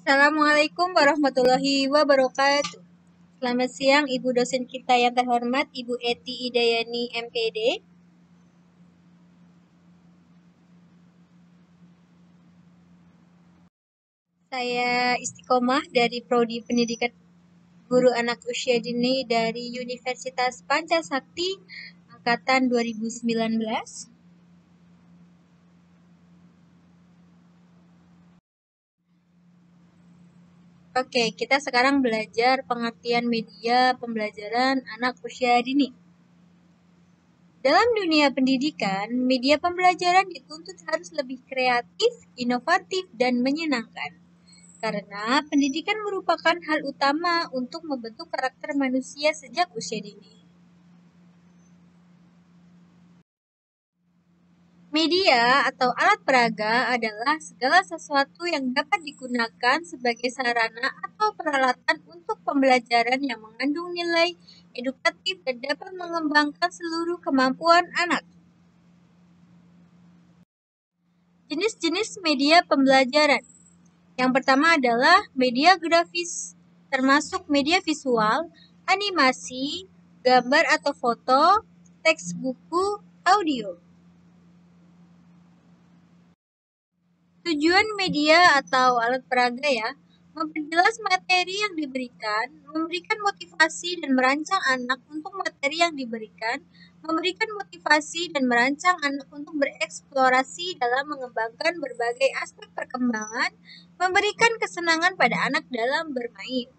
Assalamualaikum warahmatullahi wabarakatuh. Selamat siang Ibu dosen kita yang terhormat, Ibu Eti Idayani MPD. Saya Istiqomah dari Prodi Pendidikan Guru Anak Usia Dini dari Universitas Pancasakti Angkatan 2019. Oke, kita sekarang belajar pengertian media pembelajaran anak usia dini. Dalam dunia pendidikan, media pembelajaran dituntut harus lebih kreatif, inovatif, dan menyenangkan. Karena pendidikan merupakan hal utama untuk membentuk karakter manusia sejak usia dini. Media atau alat peraga adalah segala sesuatu yang dapat digunakan sebagai sarana atau peralatan untuk pembelajaran yang mengandung nilai edukatif dan dapat mengembangkan seluruh kemampuan anak. Jenis-jenis media pembelajaran. Yang pertama adalah media grafis, termasuk media visual, animasi, gambar atau foto, teks buku, audio. Tujuan media atau alat peraga ya, memperjelas materi yang diberikan, memberikan motivasi dan merancang anak untuk materi yang diberikan, memberikan motivasi dan merancang anak untuk bereksplorasi dalam mengembangkan berbagai aspek perkembangan, memberikan kesenangan pada anak dalam bermain.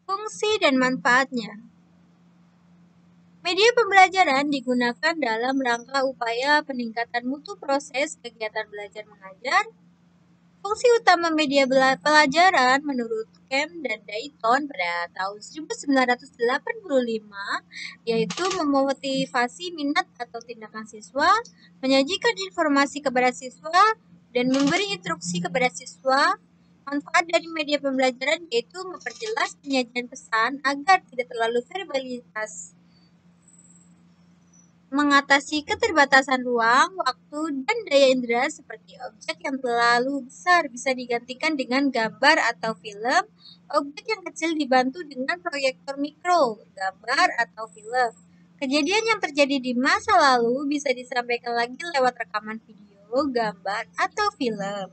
Fungsi dan manfaatnya. Media pembelajaran digunakan dalam rangka upaya peningkatan mutu proses kegiatan belajar mengajar. Fungsi utama media pelajaran menurut Kemp dan Dayton pada tahun 1985 yaitu memotivasi minat atau tindakan siswa, menyajikan informasi kepada siswa, dan memberi instruksi kepada siswa. Manfaat dari media pembelajaran yaitu memperjelas penyajian pesan agar tidak terlalu verbalitas, mengatasi keterbatasan ruang, waktu, dan daya indera seperti objek yang terlalu besar bisa digantikan dengan gambar atau film, objek yang kecil dibantu dengan proyektor mikro, gambar atau film. Kejadian yang terjadi di masa lalu bisa disampaikan lagi lewat rekaman video, gambar, atau film.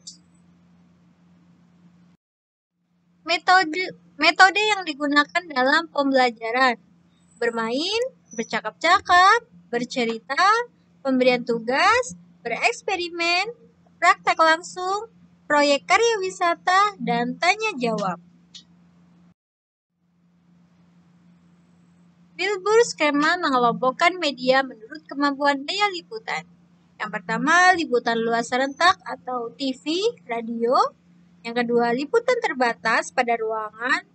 Metode yang digunakan dalam pembelajaran: bermain, bercakap-cakap, bercerita, pemberian tugas, bereksperimen, praktek langsung, proyek karya wisata, dan tanya jawab. Wilbur skema mengelompokkan media menurut kemampuan daya liputan. Yang pertama, liputan luas serentak atau TV, radio. Yang kedua, liputan terbatas pada ruangan,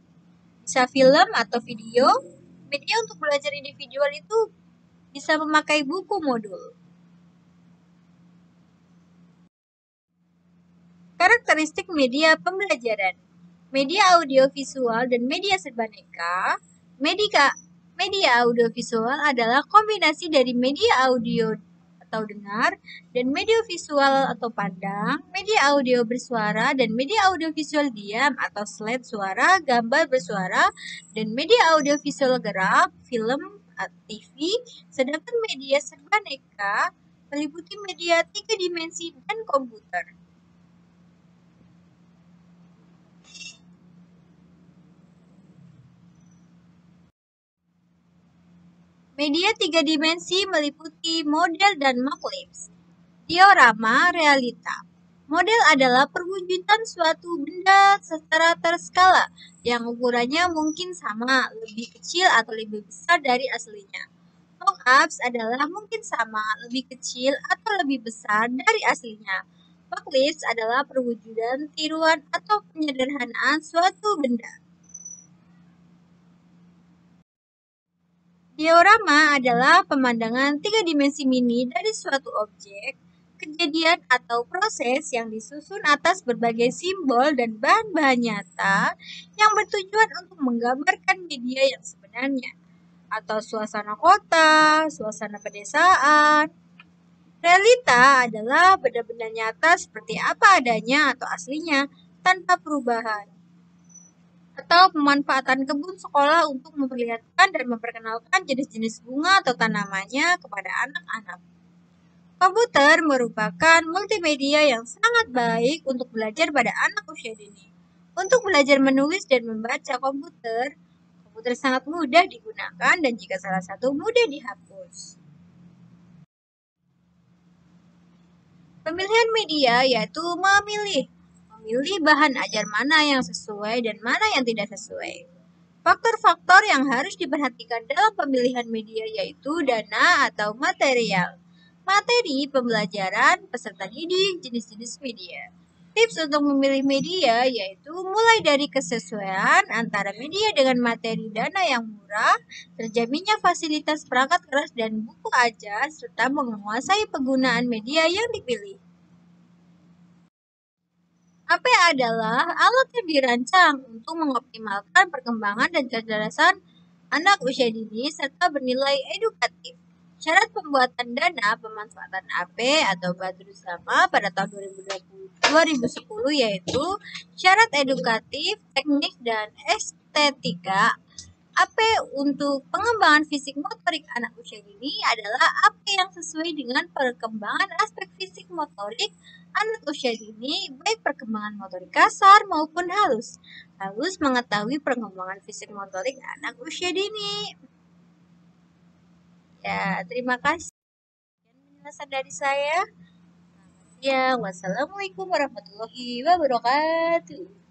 bisa film atau video. Media untuk belajar individual itu bisa memakai buku modul. Karakteristik media pembelajaran. Media audiovisual dan media serbaneka. Media audiovisual adalah kombinasi dari media audio atau dengar dan media visual atau pandang, media audio bersuara dan media audio visual diam atau slide suara, gambar bersuara, dan media audio visual gerak, film, TV, sedangkan media serbaneka meliputi media 3 dimensi dan komputer. Media 3 dimensi meliputi model dan mock-lips. Diorama realita. Model adalah perwujudan suatu benda secara terskala yang ukurannya mungkin sama, lebih kecil atau lebih besar dari aslinya. Mock-ups adalah mungkin sama, lebih kecil atau lebih besar dari aslinya. Mock-lips adalah perwujudan tiruan atau penyederhanaan suatu benda. Diorama adalah pemandangan 3 dimensi mini dari suatu objek, kejadian atau proses yang disusun atas berbagai simbol dan bahan-bahan nyata yang bertujuan untuk menggambarkan media yang sebenarnya, atau suasana kota, suasana pedesaan. Realita adalah benda-benda nyata seperti apa adanya atau aslinya tanpa perubahan. Atau pemanfaatan kebun sekolah untuk memperlihatkan dan memperkenalkan jenis-jenis bunga atau tanamannya kepada anak-anak. Komputer merupakan multimedia yang sangat baik untuk belajar pada anak usia dini. Untuk belajar menulis dan membaca komputer sangat mudah digunakan dan jika salah satu mudah dihapus. Pemilihan media yaitu memilih bahan ajar mana yang sesuai dan mana yang tidak sesuai. Faktor-faktor yang harus diperhatikan dalam pemilihan media yaitu dana atau material, materi pembelajaran, peserta didik, jenis-jenis media. Tips untuk memilih media yaitu mulai dari kesesuaian antara media dengan materi dana yang murah, terjaminnya fasilitas perangkat keras dan buku ajar, serta menguasai penggunaan media yang dipilih. HP adalah alat yang dirancang untuk mengoptimalkan perkembangan dan kecerdasan anak usia dini serta bernilai edukatif. Syarat pembuatan dana pemanfaatan HP atau baterai sama pada tahun 2010 yaitu syarat edukatif, teknik, dan estetika. AP untuk pengembangan fisik motorik anak usia dini adalah AP yang sesuai dengan perkembangan aspek fisik motorik anak usia dini, baik perkembangan motorik kasar maupun halus. Halus mengetahui perkembangan fisik motorik anak usia dini. Ya, terima kasih penjelasan dari saya. Ya, wassalamualaikum warahmatullahi wabarakatuh.